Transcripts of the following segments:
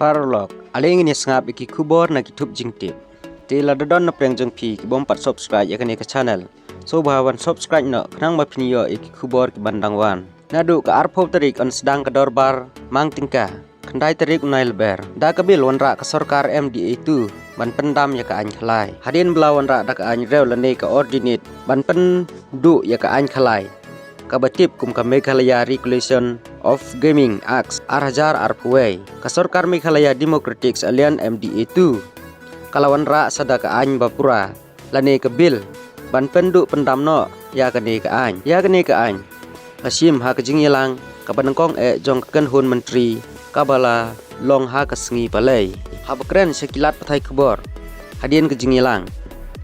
Parlok, aling ini sengap iki kubor na kitub jingtip. Tila dodon na preng jeng pi ki bompat subscribe ya ke channel. So bahawan subscribe no kenang mapinio iki kubor ki bandang wan. Nadu ka arpop tarik on sedang ke dorbar mang tingka. Kendai tarik unai leber. Da kabil wanra ke sorkar MDA itu ban pendam ya ka an khalai. Hadin belawan ra da ka an rew lane ka ordinate ban pen du ya ka an khalai. Kabatip kum ka Meghalaya Regulation of Gaming Acts Arhajar Arpuway ka Sorkar Meghalaya Democratic Alliance MDA2 kalawan ra sada ka any bapura lane ka bil ban penduk pendamno ya kane ka any asim ha ka jingyelang ka banengkong jong ka hun menteri kabala long ha ka sengi palai ha bakren sekilat patai kebor hadien ka jingyelang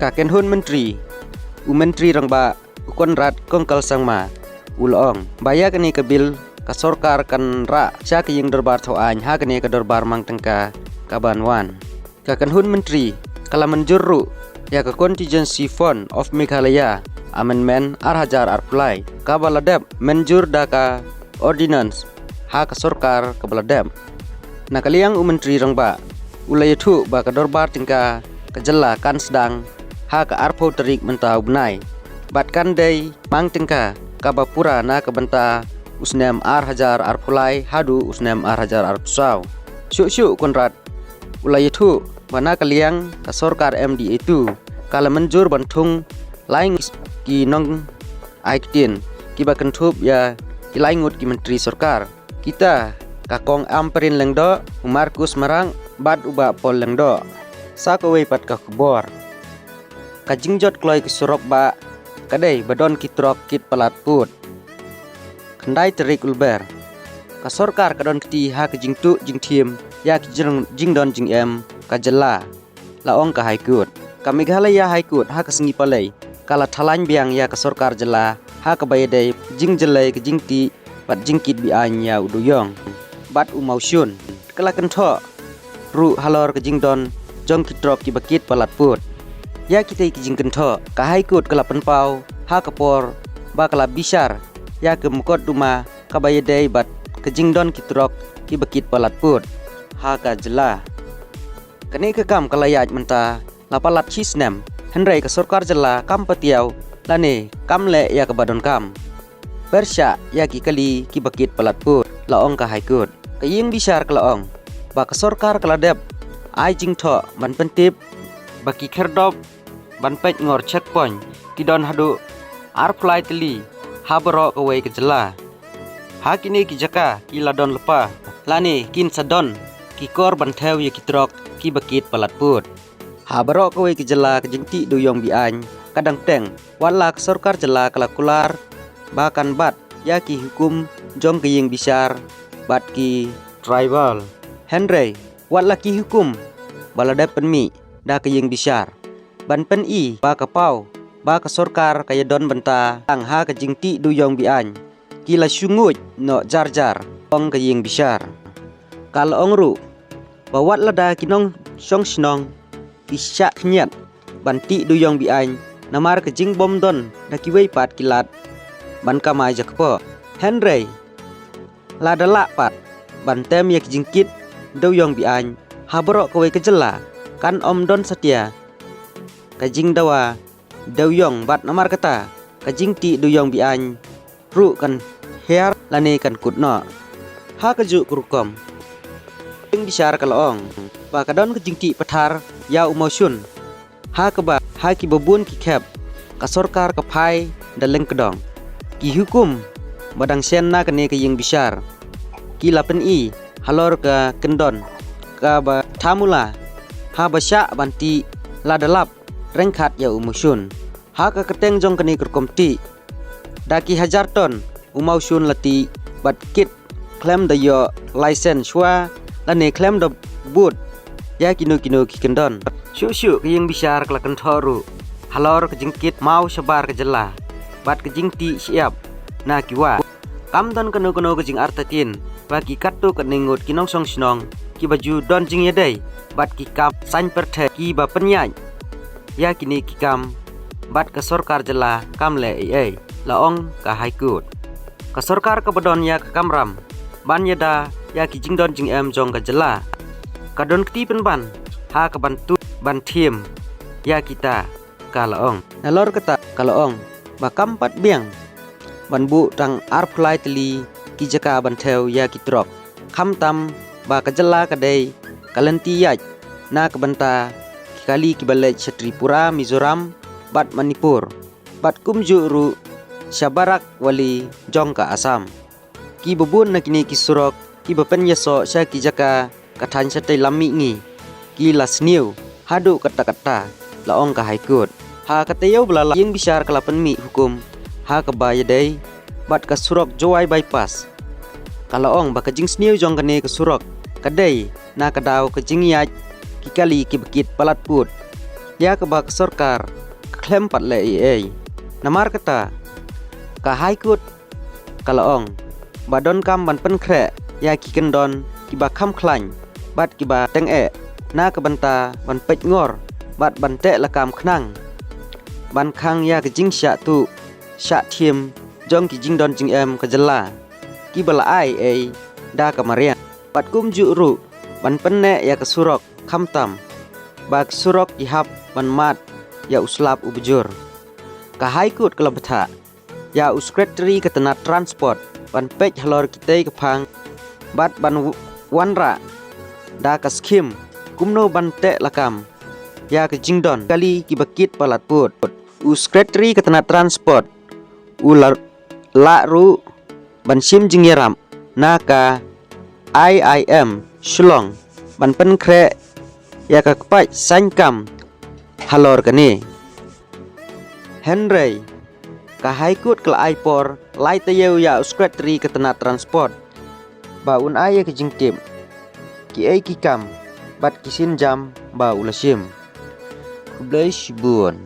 ka ken hun menteri menteri rangba ukon rat kongkal sangma ulong baya kani kabil ka sorkar kan ra sya ka ying dorbar thoan ha kani ka dorbar mang tengka kabanwan ka kan hun menteri kala menjurru ya ka contingency fund of Meghalaya amendment Arhajar Arpulai ka baladep menjur da ka ordinance ha ka sorkar ka baladep na kaliang menteri rangba ulayathu ba ka dorbar tengka ka jella kan sedang ha ka arpo terik mentau benai bat kan dei mang tengka kabapura na kabanta usnem Arhajar Arpulai hadu usnem Arhajar Arpusau syuk konrad ulayathu mana kaliang ka sorkar MDA itu kala menjur bantung laing ki nong aiktin ki bakan thup ya ki laingut ki menteri sorkar kita kakong amperin lengdo Markus marang bad uba pol lengdo sakawei pat ka kubor kajingjot kloy ki surok ba kadai badon kitrok kit palat put kendai terik ulber ka sorkar kadon kiti ha ke jingtu jingthiem ya ki jingdon jingem ka jella laong ka haikut ka Meghalaya haikut ha ka sengi palai kala thalany biang ya ka sorkar jella ha ka bayadai jingjelai ke jingti bat jingkit bi anya uduyong bat umausyun kala kentho ru halor ke jingdon jong kitrok ki bakit palat put ya kita iki jing kentho ka haikut kala penpau ha kapor ba kala bisar ya ke mukot duma ka bayadai bat ke jingdon kitrok ki bakit palat put ha ka jela kani ke kam kala yaj menta lapalat chisnem henrei ka sorkar jela kam patiau lane kam le ya ke badon kam persya ya ki kali ki bakit palat put laong ka haikut ka ying bisar kalaong ba ka sorkar kala dep ai jing tho ban pentip baki kherdop ban pech ngor checkpoint kidon hadu Arpulai teli habaro kawai ke jela ha kini ki jaka ki ladon lepa lani kin sadon ki kor ban thew ye kitrok ki bakit palat put habaro kawai ke jela ke jingti duyong bi any kadang teng wala ke sorkar jela kala kular bahkan bat ya ki hukum jong ke ying bisar bat ki tribal henrei wala ki hukum balada penmi da ke ying bisar ban pen i ba kapau ba ka sorkar kaya don benta ang ha ka jingti duyong bi any kila syunguj no jar ong ka ying bisar kala ongru bawat lada kinong syong snong kisya knyat banti duyong bi any namar ka jing bom don da kiwei pat kilat ban kamai jakpo henrei lada la pat ban tem yak jingkit duyong bi any habro kawai ka jela kan om don setia kajing dawa dawyong bat namar kata kajing ti duyong bi any ru kan her lane kan kutno ha kaju kurukom ing bisar kalaong ba kadon kajing ti pathar ya umosyun ha kaba ha ki babun ki khep ka sorkar ka phai daleng kedong ki hukum badang sen na kane kaying bisar ki lapen i halor ka kendon ka ba thamula ha basya banti ladalap rengkhat ya umusyun ha ka keteng jong kani kerkomti daki hajar ton umausyun lati bat kit claim da yo license shwa lane claim da boot ya kino ki kendon syu kaying bisar kala kentoru halor ke jingkit mau sebar ke jela bat ke jingti siap na kiwa kam don keno ke jing artatin bagi katu ke ningut kinong song sinong ki baju don jing yadai bat ki kap san perthe ki ba penyai ya kini kikam bat ke sorkar jela kam le laong ka haikut ka sorkar ka badon ya ka kamram ban yada ya ki jingdon jing em jong ka jela kadon keti penban ha ka bantu ban thiem ya kita kalaong nalor kata kalaong ba kampat biang ban bu tang arplai teli ki jaka ban theo ya kitrok kham tam ba ka jala kadai kalanti yaj na ka banta kali ki balai Tripura Mizoram bat Manipur bat kumjuru Syabarak wali jongka Asam ki bubun na kini ki surok ki bapen yaso sya ki jaka kathan satai lami ngi ki lasniu hadu kata-kata laong ka haikut ha katayau belala yang bisyar kalapan mi hukum ha ka bayadai bat ka surok joai bypass kalaong ba ka jing sniu jong kane ka surok kadai na kadaw ka jing yaj ki kali ki bekit palat put ya ka ba ka sarkar klem pat le ai namar kata ka haikut kalaong badon kam ban pen kre ya ki kendon ki ba kham khlany bat ki ba teng e na ka banta ban pech ngor bat ban te la kam khnang ban khang ya ka jing sya tu sya thiem jong ki jing don jing em ka jela ki bala ai da ka maria bat kum ju ru ban pen ne ya ka surok kham tam ba ka surok ki hap ban mat ya uslap ubujur ka haikut kelabtha ya uskretri ketena transport ban pech halor kitei kepang bat ban wanra da ka skim kumno ban te lakam ya ke jingdon kali ki bakit palat put uskretri ketena transport ular la ru ban sim jingyeram naka IIM Shillong ban pen kre ya ka kpai sankam halor kani Henry ka haikut kala aipor lai tayeu ya uskretri ketena transport ba un aya ke jingtim ki ai ki kam bat kisin jam ba ulasim kublai shibun